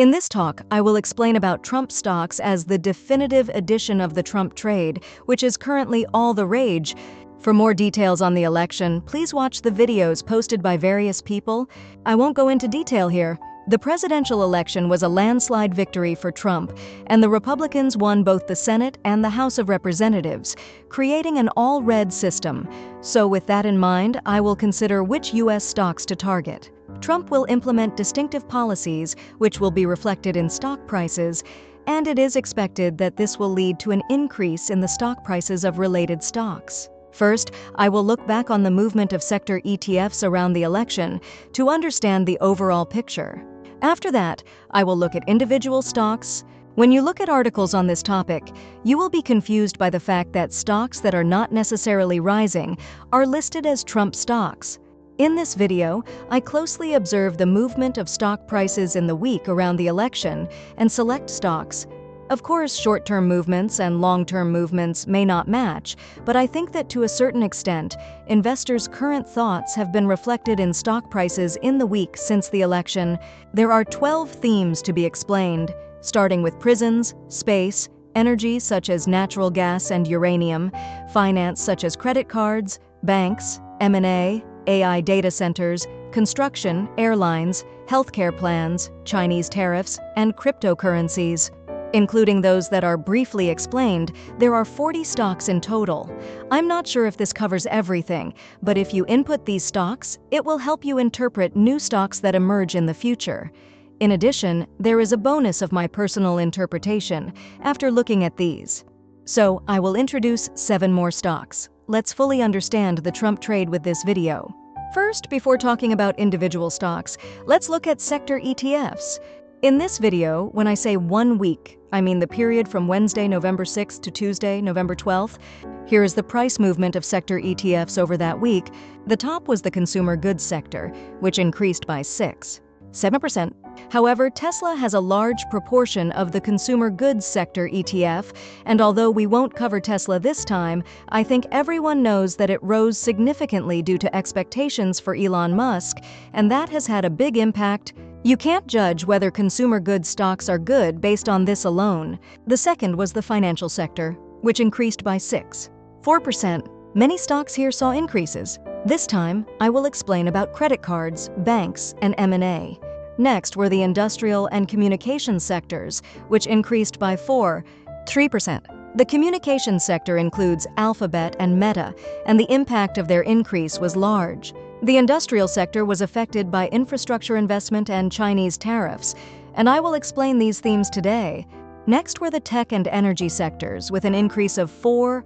In this talk, I will explain about Trump stocks as the definitive edition of the Trump trade, which is currently all the rage. For more details on the election, please watch the videos posted by various people. I won't go into detail here. The presidential election was a landslide victory for Trump, and the Republicans won both the Senate and the House of Representatives, creating an all-red system. So with that in mind, I will consider which U.S. stocks to target. Trump will implement distinctive policies, which will be reflected in stock prices, and it is expected that this will lead to an increase in the stock prices of related stocks. First, I will look back on the movement of sector ETFs around the election to understand the overall picture. After that, I will look at individual stocks. When you look at articles on this topic, you will be confused by the fact that stocks that are not necessarily rising are listed as Trump stocks. In this video, I closely observe the movement of stock prices in the week around the election and select stocks. Of course, short-term movements and long-term movements may not match, but I think that to a certain extent, investors' current thoughts have been reflected in stock prices in the week since the election. There are 12 themes to be explained, starting with prisons, space, energy such as natural gas and uranium, finance such as credit cards, banks, M&A, AI data centers, construction, airlines, healthcare plans, Chinese tariffs, and cryptocurrencies. Including those that are briefly explained, there are 40 stocks in total. I'm not sure if this covers everything, but if you input these stocks, it will help you interpret new stocks that emerge in the future. In addition, there is a bonus of my personal interpretation after looking at these. So, I will introduce 7 more stocks. Let's fully understand the Trump trade with this video. First, before talking about individual stocks, let's look at sector ETFs. In this video, when I say 1 week, I mean the period from Wednesday, November 6th to Tuesday, November 12th. Here is the price movement of sector ETFs over that week. The top was the consumer goods sector, which increased by 7%. However, Tesla has a large proportion of the consumer goods sector ETF, and although we won't cover Tesla this time, I think everyone knows that it rose significantly due to expectations for Elon Musk, and that has had a big impact. You can't judge whether consumer goods stocks are good based on this alone. The second was the financial sector, which increased by 4%. Many stocks here saw increases. This time, I will explain about credit cards, banks, and M&A. Next were the industrial and communications sectors, which increased by 3%. The communications sector includes Alphabet and Meta, and the impact of their increase was large. The industrial sector was affected by infrastructure investment and Chinese tariffs, and I will explain these themes today. Next were the tech and energy sectors, with an increase of 0%.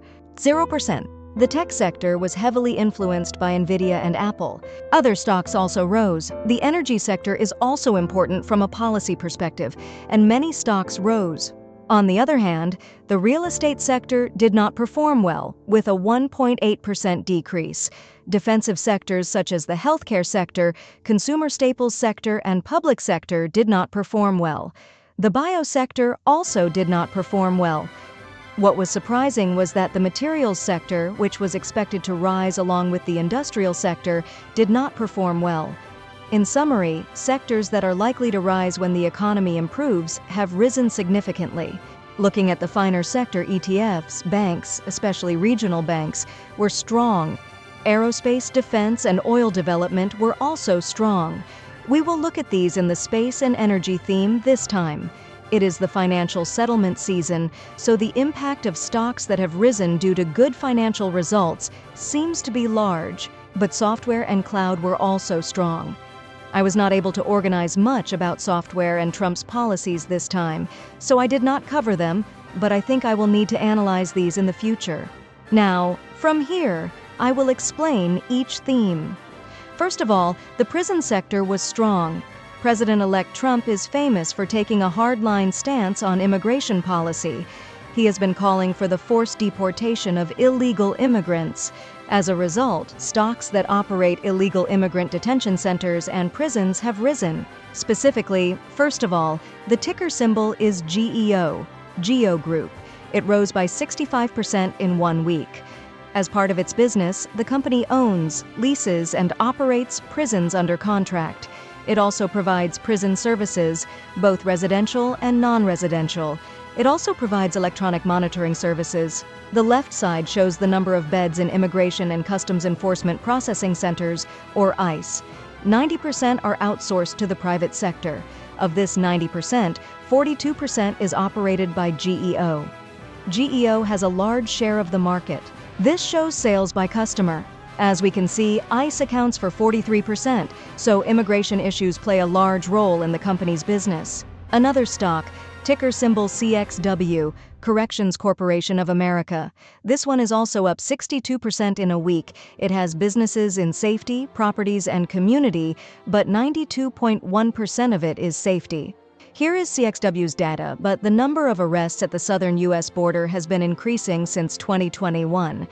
The tech sector was heavily influenced by Nvidia and Apple. Other stocks also rose. The energy sector is also important from a policy perspective, and many stocks rose. On the other hand, the real estate sector did not perform well, with a 1.8% decrease. Defensive sectors such as the healthcare sector, consumer staples sector, and public sector did not perform well. The bio sector also did not perform well. What was surprising was that the materials sector, which was expected to rise along with the industrial sector, did not perform well. In summary, sectors that are likely to rise when the economy improves have risen significantly. Looking at the finer sector ETFs, banks, especially regional banks, were strong. Aerospace, defense, and oil development were also strong. We will look at these in the space and energy theme this time. It is the financial settlement season, so the impact of stocks that have risen due to good financial results seems to be large, but software and cloud were also strong. I was not able to organize much about software and Trump's policies this time, so I did not cover them, but I think I will need to analyze these in the future. Now, from here, I will explain each theme. First of all, the prison sector was strong. President-elect Trump is famous for taking a hardline stance on immigration policy. He has been calling for the forced deportation of illegal immigrants. As a result, stocks that operate illegal immigrant detention centers and prisons have risen. Specifically, first of all, the ticker symbol is GEO Group. It rose by 65% in 1 week. As part of its business, the company owns, leases, and operates prisons under contract. It also provides prison services, both residential and non-residential. It also provides electronic monitoring services. The left side shows the number of beds in Immigration and Customs Enforcement Processing Centers, or ICE. 90% are outsourced to the private sector. Of this 90%, 42% is operated by GEO. GEO has a large share of the market. This shows sales by customer. As we can see, ICE accounts for 43%, so immigration issues play a large role in the company's business. Another stock, ticker symbol CXW, Corrections Corporation of America. This one is also up 62% in a week. It has businesses in safety, properties, and community, but 92.1% of it is safety. Here is CXW's data, but the number of arrests at the southern U.S. border has been increasing since 2021.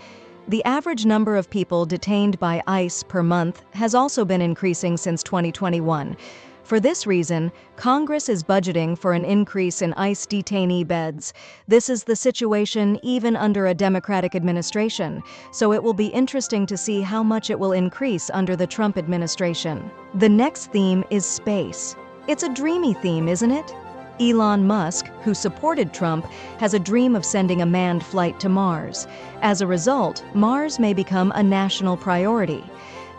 The average number of people detained by ICE per month has also been increasing since 2021. For this reason, Congress is budgeting for an increase in ICE detainee beds. This is the situation even under a Democratic administration, so it will be interesting to see how much it will increase under the Trump administration. The next theme is space. It's a dreamy theme, isn't it? Elon Musk, who supported Trump, has a dream of sending a manned flight to Mars. As a result, Mars may become a national priority.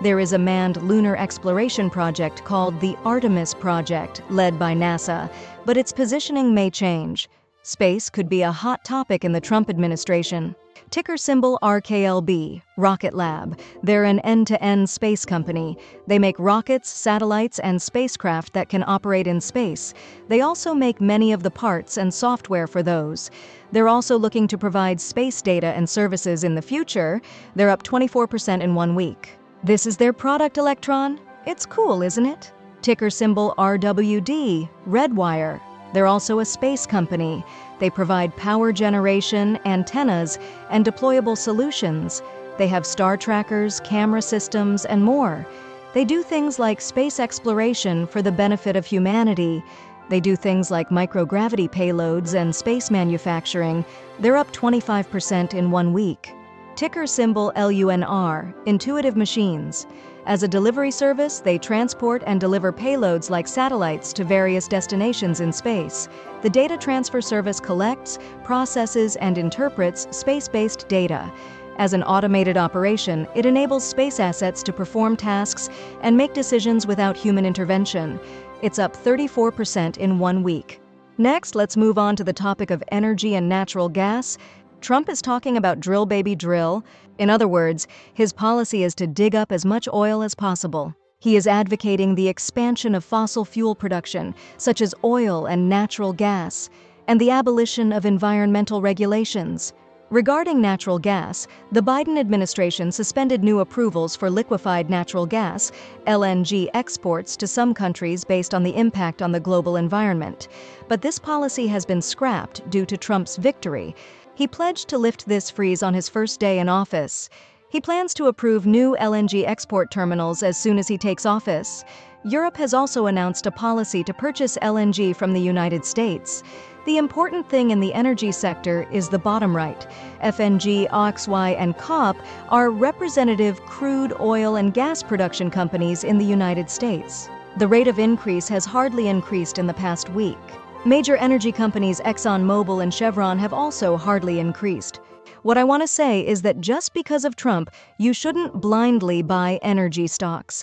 There is a manned lunar exploration project called the Artemis Project, led by NASA, but its positioning may change. Space could be a hot topic in the Trump administration. Ticker symbol RKLB, Rocket Lab. They're an end-to-end space company. They make rockets, satellites, and spacecraft that can operate in space. They also make many of the parts and software for those. They're also looking to provide space data and services in the future. They're up 24% in 1 week. This is their product, Electron. It's cool, isn't it? Ticker symbol RWD, Redwire. They're also a space company. They provide power generation, antennas, and deployable solutions. They have star trackers, camera systems, and more. They do things like space exploration for the benefit of humanity. They do things like microgravity payloads and space manufacturing. They're up 25% in 1 week. Ticker symbol LUNR, Intuitive Machines. As a delivery service, they transport and deliver payloads like satellites to various destinations in space. The data transfer service collects, processes, and interprets space-based data. As an automated operation, it enables space assets to perform tasks and make decisions without human intervention. It's up 34% in 1 week. Next, let's move on to the topic of energy and natural gas. Trump is talking about drill baby drill. In other words, his policy is to dig up as much oil as possible. He is advocating the expansion of fossil fuel production, such as oil and natural gas, and the abolition of environmental regulations. Regarding natural gas, the Biden administration suspended new approvals for liquefied natural gas, LNG exports to some countries based on the impact on the global environment. But this policy has been scrapped due to Trump's victory. He pledged to lift this freeze on his first day in office. He plans to approve new LNG export terminals as soon as he takes office. Europe has also announced a policy to purchase LNG from the United States. The important thing in the energy sector is the bottom right. FNG, OXY, and COP are representative crude oil and gas production companies in the United States. The rate of increase has hardly increased in the past week. Major energy companies ExxonMobil and Chevron have also hardly increased. What I want to say is that just because of Trump, you shouldn't blindly buy energy stocks.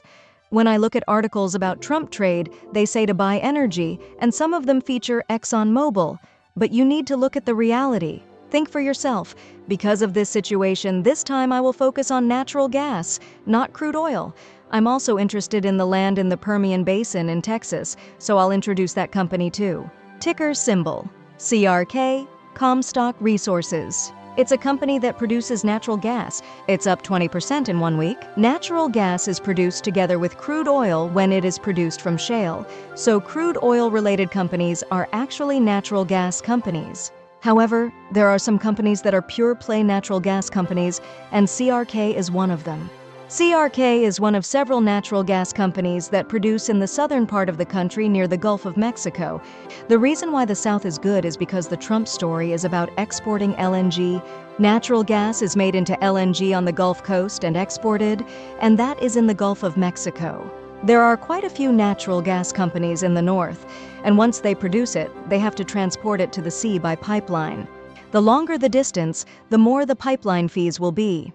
When I look at articles about Trump trade, they say to buy energy, and some of them feature ExxonMobil. But you need to look at the reality. Think for yourself. Because of this situation, this time I will focus on natural gas, not crude oil. I'm also interested in the land in the Permian Basin in Texas, so I'll introduce that company too. Ticker symbol CRK, Comstock Resources. It's a company that produces natural gas. It's up 20% in 1 week. Natural gas is produced together with crude oil when it is produced from shale. So crude oil-related companies are actually natural gas companies. However, there are some companies that are pure-play natural gas companies, and CRK is one of them. CRK is one of several natural gas companies that produce in the southern part of the country near the Gulf of Mexico. The reason why the South is good is because the Trump story is about exporting LNG. Natural gas is made into LNG on the Gulf Coast and exported, and that is in the Gulf of Mexico. There are quite a few natural gas companies in the north, and once they produce it, they have to transport it to the sea by pipeline. The longer the distance, the more the pipeline fees will be.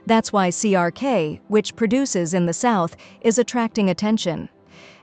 That's why CRK, which produces in the south, is attracting attention.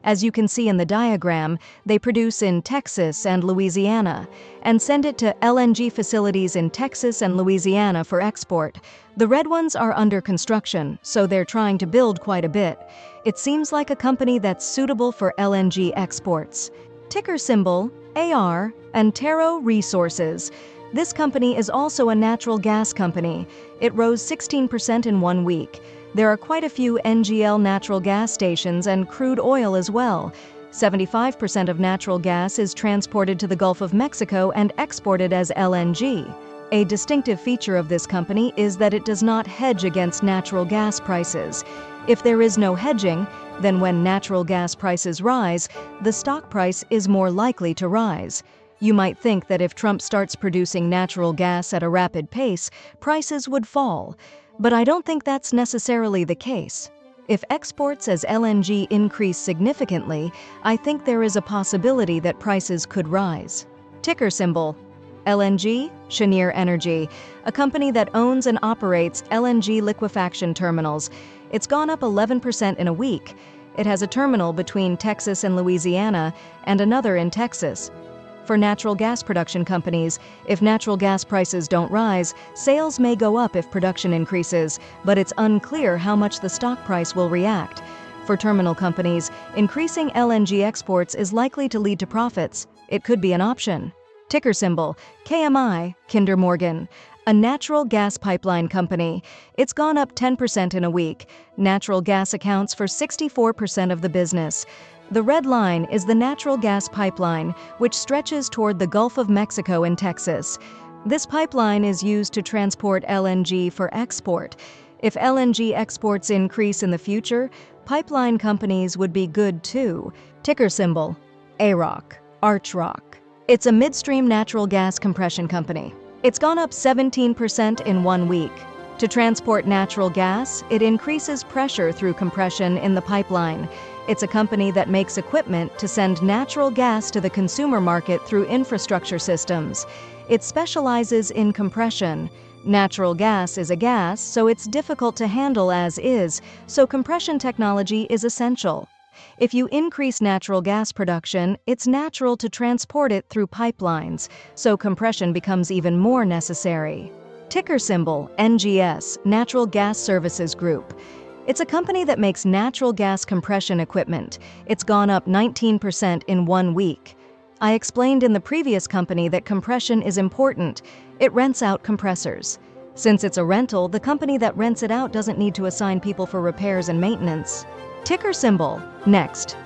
As you can see in the diagram, they produce in Texas and Louisiana, and send it to LNG facilities in Texas and Louisiana for export. The red ones are under construction, so they're trying to build quite a bit. It seems like a company that's suitable for LNG exports. Ticker symbol, AR, Antero Resources. This company is also a natural gas company. It rose 16% in 1 week. There are quite a few NGL natural gas stations and crude oil as well. 75% of natural gas is transported to the Gulf of Mexico and exported as LNG. A distinctive feature of this company is that it does not hedge against natural gas prices. If there is no hedging, then when natural gas prices rise, the stock price is more likely to rise. You might think that if Trump starts producing natural gas at a rapid pace, prices would fall. But I don't think that's necessarily the case. If exports as LNG increase significantly, I think there is a possibility that prices could rise. Ticker symbol, LNG, Cheniere Energy, a company that owns and operates LNG liquefaction terminals. It's gone up 11% in a week. It has a terminal between Texas and Louisiana and another in Texas. For natural gas production companies, if natural gas prices don't rise, sales may go up if production increases, but it's unclear how much the stock price will react. For terminal companies, increasing LNG exports is likely to lead to profits. It could be an option. Ticker symbol, KMI, Kinder Morgan, a natural gas pipeline company. It's gone up 10% in a week. Natural gas accounts for 64% of the business. The red line is the natural gas pipeline, which stretches toward the Gulf of Mexico in Texas. This pipeline is used to transport LNG for export. If LNG exports increase in the future, pipeline companies would be good too. Ticker symbol, AROC, Archrock. It's a midstream natural gas compression company. It's gone up 17% in 1 week. To transport natural gas, it increases pressure through compression in the pipeline. It's a company that makes equipment to send natural gas to the consumer market through infrastructure systems. It specializes in compression. Natural gas is a gas, so it's difficult to handle as is, so compression technology is essential. If you increase natural gas production, it's natural to transport it through pipelines, so compression becomes even more necessary. Ticker symbol, NGS, Natural Gas Services Group. It's a company that makes natural gas compression equipment. It's gone up 19% in 1 week. I explained in the previous company that compression is important. It rents out compressors. Since it's a rental, the company that rents it out doesn't need to assign people for repairs and maintenance. Ticker symbol, Next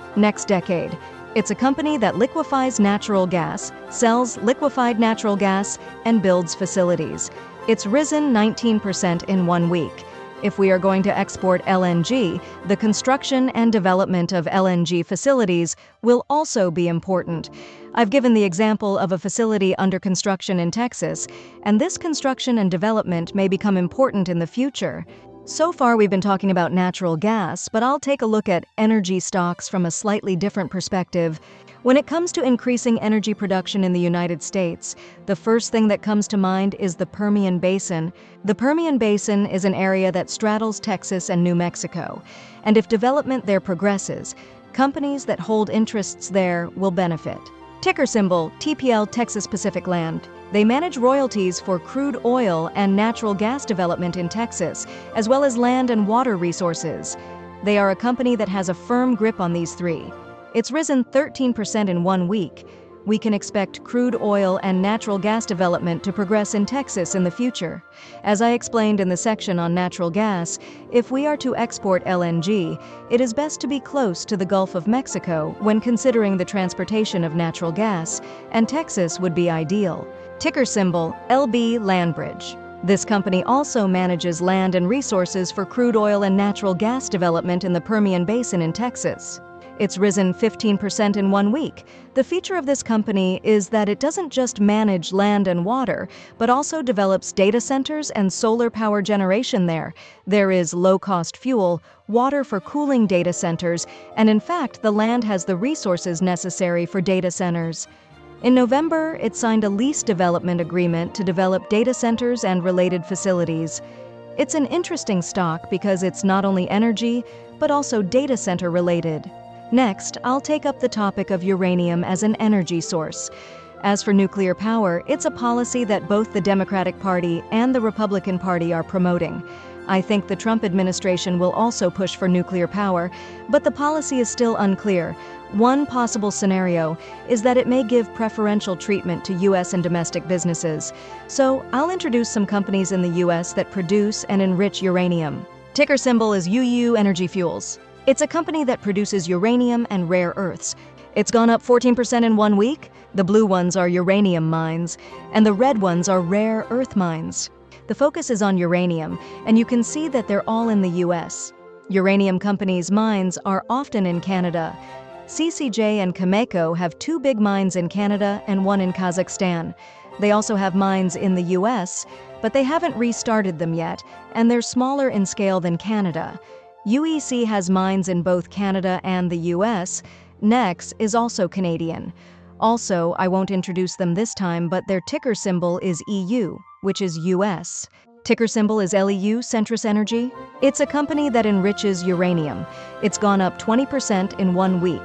Decade. It's a company that liquefies natural gas, sells liquefied natural gas, and builds facilities. It's risen 19% in 1 week. If we are going to export LNG, the construction and development of LNG facilities will also be important. I've given the example of a facility under construction in Texas, and this construction and development may become important in the future. So far, we've been talking about natural gas, but I'll take a look at energy stocks from a slightly different perspective. When it comes to increasing energy production in the United States, the first thing that comes to mind is the Permian Basin. The Permian Basin is an area that straddles Texas and New Mexico, and if development there progresses, companies that hold interests there will benefit. Ticker symbol, TPL Texas Pacific Land. They manage royalties for crude oil and natural gas development in Texas, as well as land and water resources. They are a company that has a firm grip on these three. It's risen 13% in 1 week. We can expect crude oil and natural gas development to progress in Texas in the future. As I explained in the section on natural gas, if we are to export LNG, it is best to be close to the Gulf of Mexico when considering the transportation of natural gas, and Texas would be ideal. Ticker symbol, LB Landbridge. This company also manages land and resources for crude oil and natural gas development in the Permian Basin in Texas. It's risen 15% in 1 week. The feature of this company is that it doesn't just manage land and water, but also develops data centers and solar power generation there. There is low-cost fuel, water for cooling data centers, and in fact, the land has the resources necessary for data centers. In November, it signed a lease development agreement to develop data centers and related facilities. It's an interesting stock because it's not only energy, but also data center related. Next, I'll take up the topic of uranium as an energy source. As for nuclear power, it's a policy that both the Democratic Party and the Republican Party are promoting. I think the Trump administration will also push for nuclear power, but the policy is still unclear. One possible scenario is that it may give preferential treatment to U.S. and domestic businesses. So, I'll introduce some companies in the U.S. that produce and enrich uranium. Ticker symbol is UU Energy Fuels. It's a company that produces uranium and rare earths. It's gone up 14% in 1 week. The blue ones are uranium mines, and the red ones are rare earth mines. The focus is on uranium, and you can see that they're all in the U.S. Uranium companies' mines are often in Canada. CCJ and Cameco have 2 big mines in Canada and 1 in Kazakhstan. They also have mines in the U.S., but they haven't restarted them yet, and they're smaller in scale than Canada. UEC has mines in both Canada and the U.S. NEX is also Canadian. Also, I won't introduce them this time, but their ticker symbol is EU, which is U.S. Ticker symbol is LEU, Centrus Energy. It's a company that enriches uranium. It's gone up 20% in 1 week.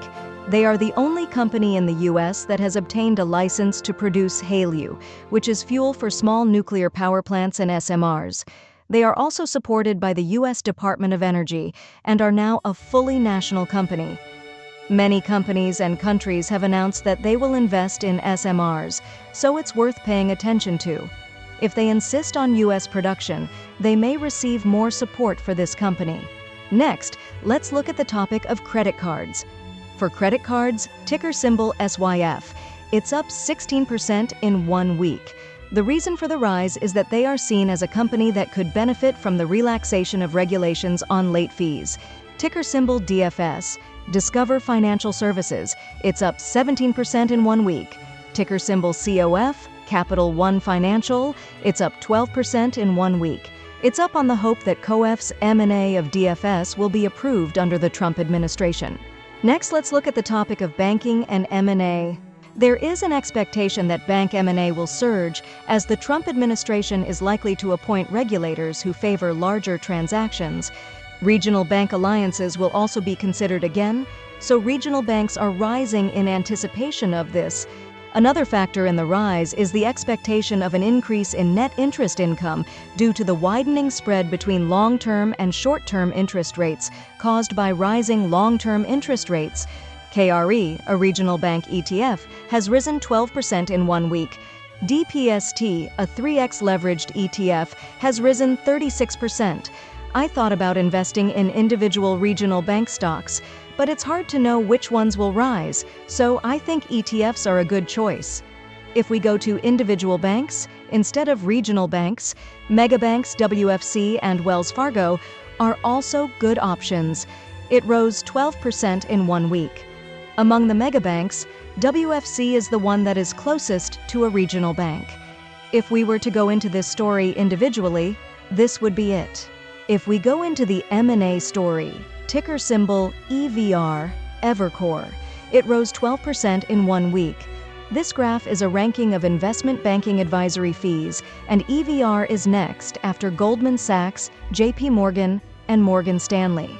They are the only company in the U.S. that has obtained a license to produce HALEU, which is fuel for small nuclear power plants and SMRs. They are also supported by the U.S. Department of Energy and are now a fully national company. Many companies and countries have announced that they will invest in SMRs, so it's worth paying attention to. If they insist on U.S. production, they may receive more support for this company. Next, let's look at the topic of credit cards. For credit cards, ticker symbol SYF. It's up 16% in 1 week. The reason for the rise is that they are seen as a company that could benefit from the relaxation of regulations on late fees. Ticker symbol DFS. Discover Financial Services. It's up 17% in 1 week. Ticker symbol COF. Capital One Financial. It's up 12% in 1 week. It's up on the hope that COF's M&A of DFS will be approved under the Trump administration. Next, let's look at the topic of banking and M&A. There is an expectation that bank M&A will surge as the Trump administration is likely to appoint regulators who favor larger transactions. Regional bank alliances will also be considered again, so regional banks are rising in anticipation of this. Another factor in the rise is the expectation of an increase in net interest income due to the widening spread between long-term and short-term interest rates caused by rising long-term interest rates. KRE, a regional bank ETF, has risen 12% in 1 week. DPST, a 3x leveraged ETF, has risen 36%. I thought about investing in individual regional bank stocks, but it's hard to know which ones will rise, so I think ETFs are a good choice. If we go to individual banks, instead of regional banks, megabanks WFC and Wells Fargo are also good options. It rose 12% in 1 week. Among the megabanks, WFC is the one that is closest to a regional bank. If we were to go into this story individually, this would be it. If we go into the M&A story, ticker symbol EVR, Evercore. It rose 12% in 1 week. This graph is a ranking of investment banking advisory fees, and EVR is next after Goldman Sachs, JP Morgan, and Morgan Stanley.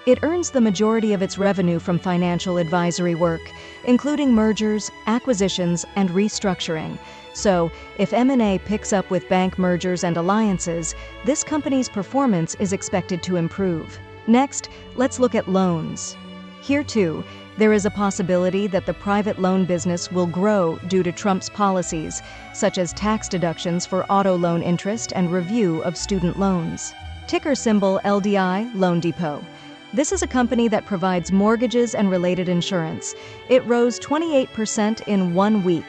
It earns the majority of its revenue from financial advisory work, including mergers, acquisitions, and restructuring. So, if M&A picks up with bank mergers and alliances, this company's performance is expected to improve. Next, let's look at loans. Here too, there is a possibility that the private loan business will grow due to Trump's policies, such as tax deductions for auto loan interest and review of student loans. Ticker symbol LDI, Loan Depot. This is a company that provides mortgages and related insurance. It rose 28% in 1 week.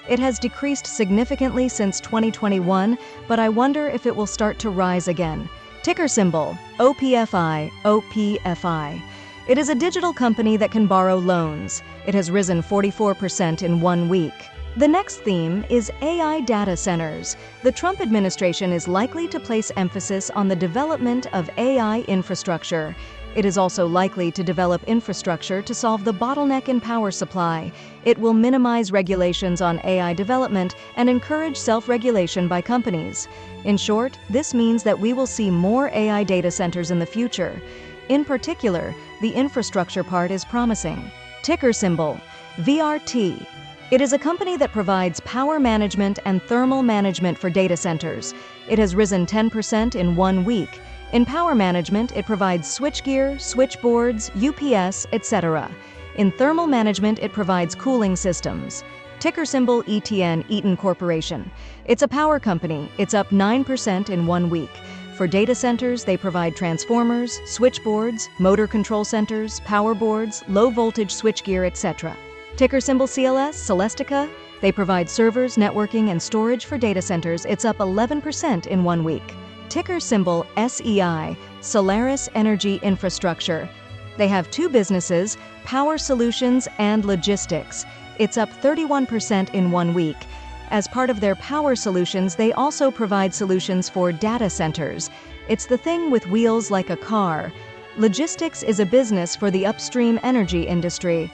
It has decreased significantly since 2021, but I wonder if it will start to rise again. Ticker symbol OPFI, OPFI. It is a digital company that can borrow loans. It has risen 44% in 1 week. The next theme is AI data centers. The Trump administration is likely to place emphasis on the development of AI infrastructure. It is also likely to develop infrastructure to solve the bottleneck in power supply. It will minimize regulations on AI development and encourage self-regulation by companies. In short, this means that we will see more AI data centers in the future. In particular, the infrastructure part is promising. Ticker symbol, VRT. It is a company that provides power management and thermal management for data centers. It has risen 10% in 1 week. In power management, it provides switchgear, switchboards, UPS, etc. In thermal management, it provides cooling systems. Ticker symbol ETN, Eaton Corporation. It's a power company. It's up 9% in 1 week. For data centers, they provide transformers, switchboards, motor control centers, power boards, low-voltage switchgear, etc. Ticker symbol CLS, Celestica. They provide servers, networking, and storage for data centers. It's up 11% in 1 week. Ticker symbol SEI, Solaris Energy Infrastructure. They have 2 businesses, Power Solutions and Logistics. It's up 31% in 1 week. As part of their Power Solutions, they also provide solutions for data centers. It's the thing with wheels like a car. Logistics is a business for the upstream energy industry.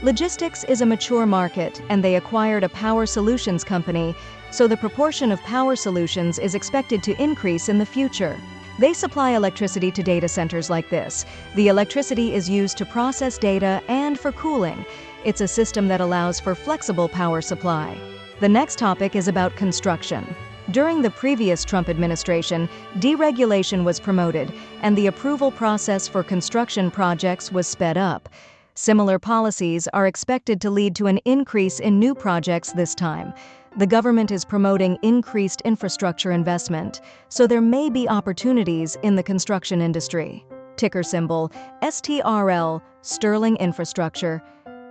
Logistics is a mature market, and they acquired a Power Solutions company, so the proportion of Power Solutions is expected to increase in the future. They supply electricity to data centers like this. The electricity is used to process data and for cooling. It's a system that allows for flexible power supply. The next topic is about construction. During the previous Trump administration, deregulation was promoted, and the approval process for construction projects was sped up. Similar policies are expected to lead to an increase in new projects this time. The government is promoting increased infrastructure investment, so there may be opportunities in the construction industry. Ticker symbol STRL, Sterling Infrastructure.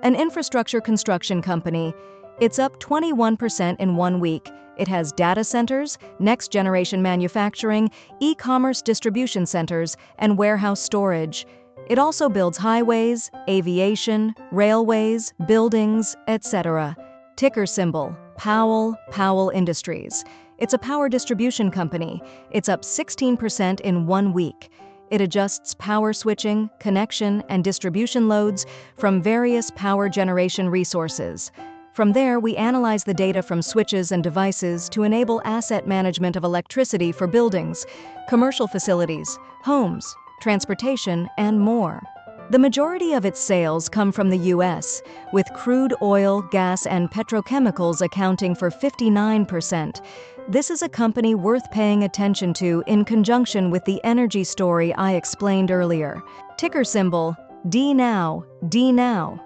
An infrastructure construction company. It's up 21% in 1 week. It has data centers, next-generation manufacturing, e-commerce distribution centers, and warehouse storage. It also builds highways, aviation, railways, buildings, etc. Ticker symbol Powell Industries. It's a power distribution company. It's up 16% in 1 week. It adjusts power switching, connection, and distribution loads from various power generation resources. From there, we analyze the data from switches and devices to enable asset management of electricity for buildings, commercial facilities, homes, transportation, and more. The majority of its sales come from the U.S., with crude oil, gas, and petrochemicals accounting for 59%. This is a company worth paying attention to in conjunction with the energy story I explained earlier. Ticker symbol DNOW.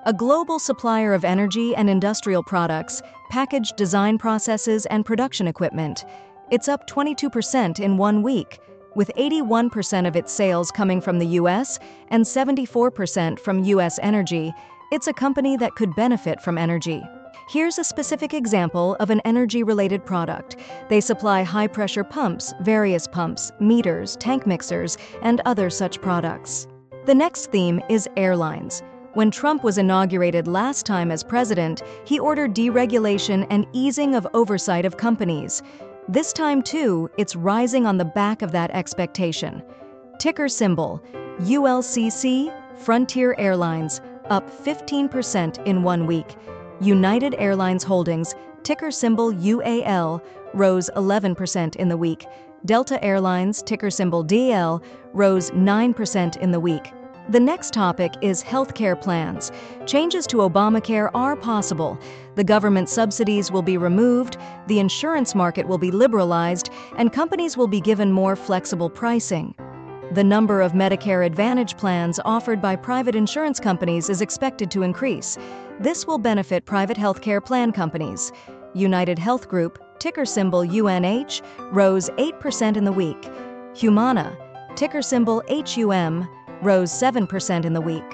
A global supplier of energy and industrial products, packaged design processes, and production equipment. It's up 22% in 1 week, with 81% of its sales coming from the U.S. and 74% from U.S. energy. It's a company that could benefit from energy. Here's a specific example of an energy-related product. They supply high-pressure pumps, various pumps, meters, tank mixers, and other such products. The next theme is airlines. When Trump was inaugurated last time as president, he ordered deregulation and easing of oversight of companies. This time, too, it's rising on the back of that expectation. Ticker symbol ULCC, Frontier Airlines, up 15% in 1 week. United Airlines Holdings, ticker symbol UAL, rose 11% in the week. Delta Airlines, ticker symbol DL, rose 9% in the week. The next topic is healthcare plans. Changes to Obamacare are possible. The government subsidies will be removed, the insurance market will be liberalized, and companies will be given more flexible pricing. The number of Medicare Advantage plans offered by private insurance companies is expected to increase. This will benefit private healthcare plan companies. United Health Group, ticker symbol UNH, rose 8% in the week. Humana, ticker symbol HUM, rose 7% in the week.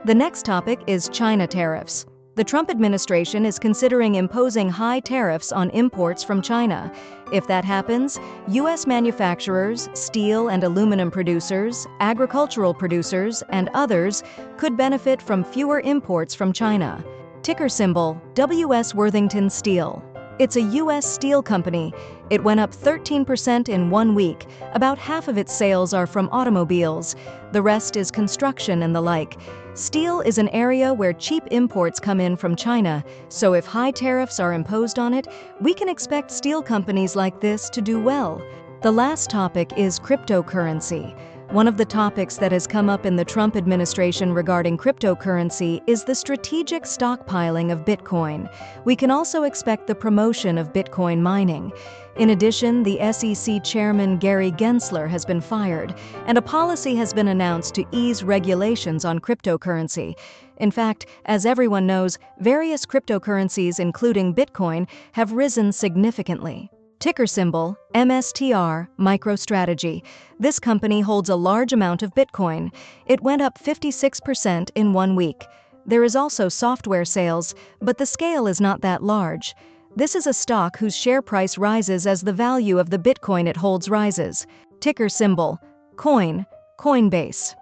The next topic is China tariffs. The Trump administration is considering imposing high tariffs on imports from China. If that happens, U.S. manufacturers, steel and aluminum producers, agricultural producers, and others could benefit from fewer imports from China. Ticker symbol WS Worthington Steel. It's a U.S. steel company. It went up 13% in 1 week. About half of its sales are from automobiles. The rest is construction and the like. Steel is an area where cheap imports come in from China, so if high tariffs are imposed on it, we can expect steel companies like this to do well. The last topic is cryptocurrency. One of the topics that has come up in the Trump administration regarding cryptocurrency is the strategic stockpiling of Bitcoin. We can also expect the promotion of Bitcoin mining. In addition, the SEC chairman Gary Gensler has been fired, and a policy has been announced to ease regulations on cryptocurrency. In fact, as everyone knows, various cryptocurrencies, including Bitcoin, have risen significantly. Ticker symbol MSTR MicroStrategy. This company holds a large amount of Bitcoin. It went up 56% in 1 week. There is also software sales, but the scale is not that large. This is a stock whose share price rises as the value of the Bitcoin it holds rises. Ticker symbol Coinbase.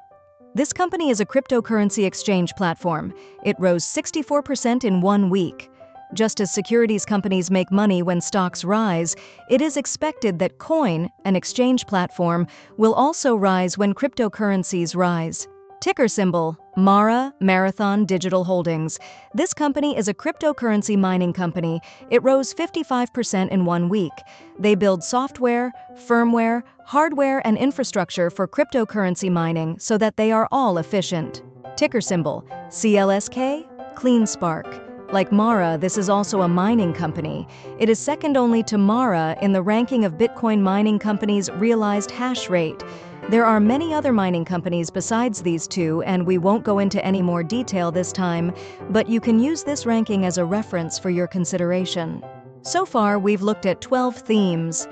This company is a cryptocurrency exchange platform. It rose 64% in 1 week. Just as securities companies make money when stocks rise, it is expected that Coin, an exchange platform, will also rise when cryptocurrencies rise. Ticker symbol MARA Marathon Digital Holdings. This company is a cryptocurrency mining company. It rose 55% in 1 week. They build software, firmware, hardware, and infrastructure for cryptocurrency mining so that they are all efficient. Ticker symbol CLSK CleanSpark. Like Mara, this is also a mining company. It is second only to Mara in the ranking of Bitcoin mining companies' realized hash rate. There are many other mining companies besides these two, and we won't go into any more detail this time, but you can use this ranking as a reference for your consideration. So far, we've looked at 12 themes.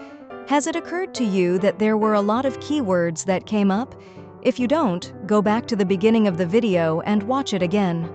Has it occurred to you that there were a lot of keywords that came up? If you don't, go back to the beginning of the video and watch it again.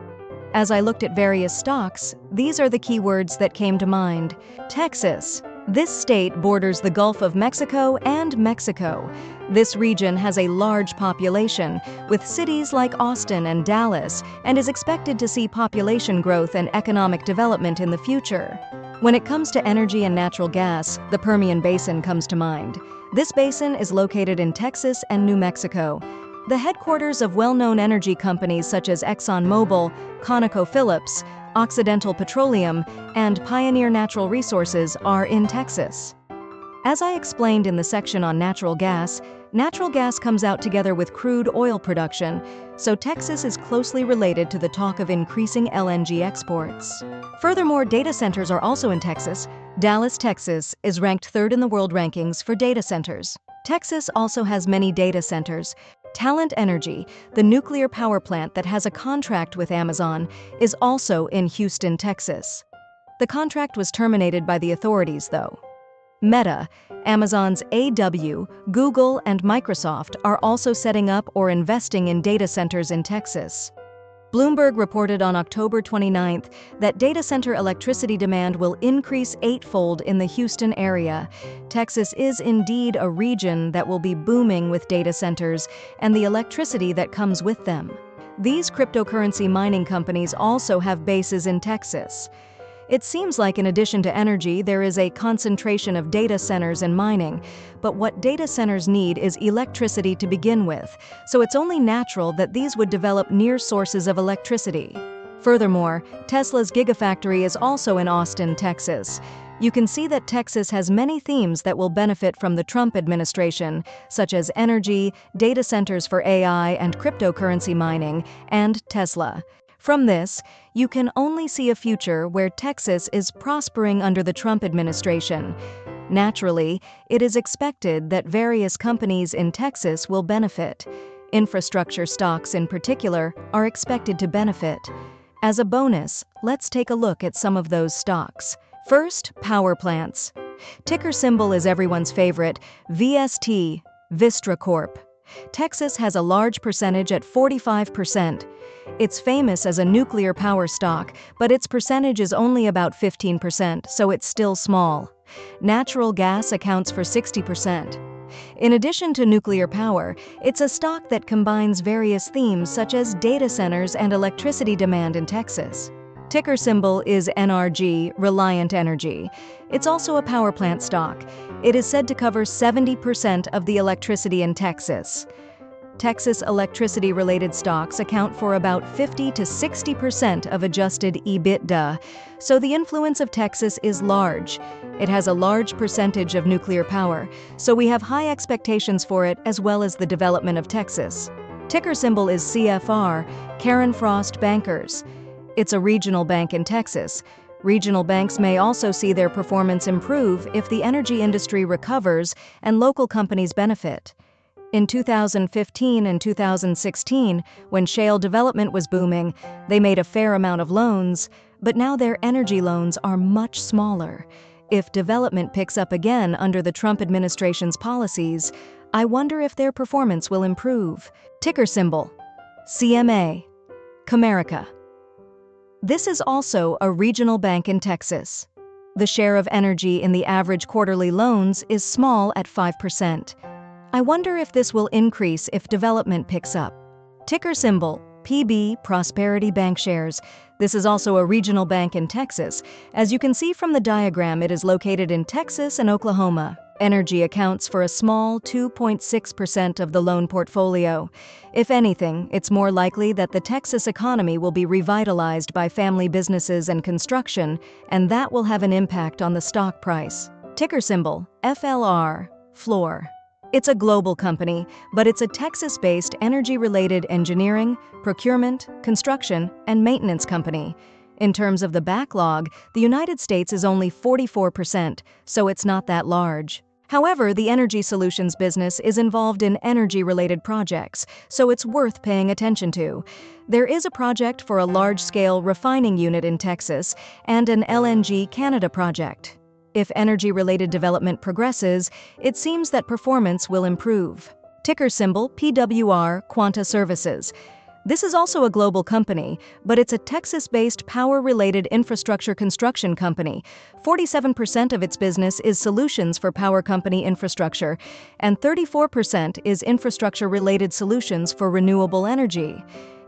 As I looked at various stocks, these are the keywords that came to mind. Texas. This state borders the Gulf of Mexico and Mexico. This region has a large population, with cities like Austin and Dallas, and is expected to see population growth and economic development in the future. When it comes to energy and natural gas, the Permian Basin comes to mind. This basin is located in Texas and New Mexico. The headquarters of well-known energy companies such as ExxonMobil, ConocoPhillips, Occidental Petroleum, and Pioneer Natural Resources are in Texas. As I explained in the section on natural gas comes out together with crude oil production, so Texas is closely related to the talk of increasing LNG exports. Furthermore, data centers are also in Texas. Dallas, Texas, is ranked third in the world rankings for data centers. Texas also has many data centers. Talent Energy, the nuclear power plant that has a contract with Amazon, is also in Houston, Texas. The contract was terminated by the authorities, though. Meta, Amazon's AW, Google, and Microsoft are also setting up or investing in data centers in Texas. Bloomberg reported on October 29th that data center electricity demand will increase 8-fold in the Houston area. Texas is indeed a region that will be booming with data centers and the electricity that comes with them. These cryptocurrency mining companies also have bases in Texas. It seems like in addition to energy, there is a concentration of data centers and mining, but what data centers need is electricity to begin with, so it's only natural that these would develop near sources of electricity. Furthermore, Tesla's Gigafactory is also in Austin, Texas. You can see that Texas has many themes that will benefit from the Trump administration, such as energy, data centers for AI and cryptocurrency mining, and Tesla. From this, you can only see a future where Texas is prospering under the Trump administration. Naturally, it is expected that various companies in Texas will benefit. Infrastructure stocks in particular are expected to benefit. As a bonus, let's take a look at some of those stocks. First, power plants. Ticker symbol is everyone's favorite, VST, Vistra Corp. Texas has a large percentage at 45%. It's famous as a nuclear power stock, but its percentage is only about 15%, so it's still small. Natural gas accounts for 60%. In addition to nuclear power, it's a stock that combines various themes such as data centers and electricity demand in Texas. Ticker symbol is NRG, Reliant Energy. It's also a power plant stock. It is said to cover 70% of the electricity in Texas. Texas electricity-related stocks account for about 50 to 60% of adjusted EBITDA, so the influence of Texas is large. It has a large percentage of nuclear power, so we have high expectations for it as well as the development of Texas. Ticker symbol is CFR, Karen Frost Bankers. It's a regional bank in Texas. Regional banks may also see their performance improve if the energy industry recovers and local companies benefit. In 2015 and 2016, when shale development was booming, they made a fair amount of loans, but now their energy loans are much smaller. If development picks up again under the Trump administration's policies, I wonder if their performance will improve. Ticker symbol, CMA, Comerica. This is also a regional bank in Texas. The share of energy in the average quarterly loans is small at 5%. I wonder if this will increase if development picks up. Ticker symbol, PB, Prosperity Bankshares. This is also a regional bank in Texas. As you can see from the diagram, it is located in Texas and Oklahoma. Energy accounts for a small 2.6% of the loan portfolio. If anything, it's more likely that the Texas economy will be revitalized by family businesses and construction, and that will have an impact on the stock price. Ticker symbol, FLR, Floor. It's a global company, but it's a Texas-based energy-related engineering, procurement, construction, and maintenance company. In terms of the backlog, the United States is only 44%, so it's not that large. However, the energy solutions business is involved in energy-related projects, so it's worth paying attention to. There is a project for a large-scale refining unit in Texas and an LNG Canada project. If energy-related development progresses, it seems that performance will improve. Ticker symbol PWR, Quanta Services. This is also a global company, but it's a Texas-based power-related infrastructure construction company. 47% of its business is solutions for power company infrastructure, and 34% is infrastructure-related solutions for renewable energy.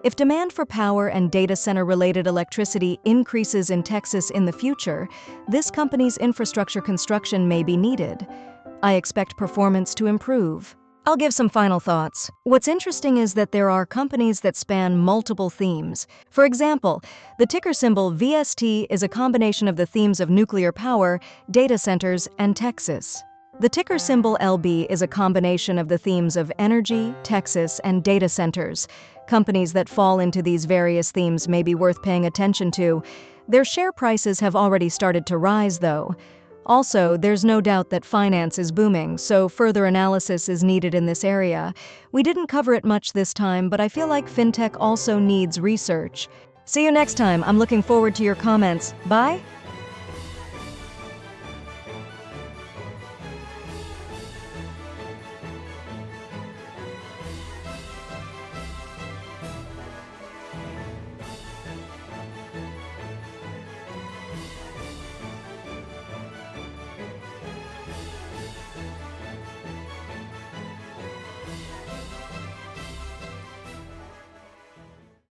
If demand for power and data center-related electricity increases in Texas in the future, this company's infrastructure construction may be needed. I expect performance to improve. I'll give some final thoughts. What's interesting is that there are companies that span multiple themes. For example, the ticker symbol VST is a combination of the themes of nuclear power, data centers, and Texas. The ticker symbol LB is a combination of the themes of energy, Texas, and data centers. Companies that fall into these various themes may be worth paying attention to. Their share prices have already started to rise, though. Also, there's no doubt that finance is booming, so further analysis is needed in this area. We didn't cover it much this time, but I feel like fintech also needs research. See you next time. I'm looking forward to your comments. Bye!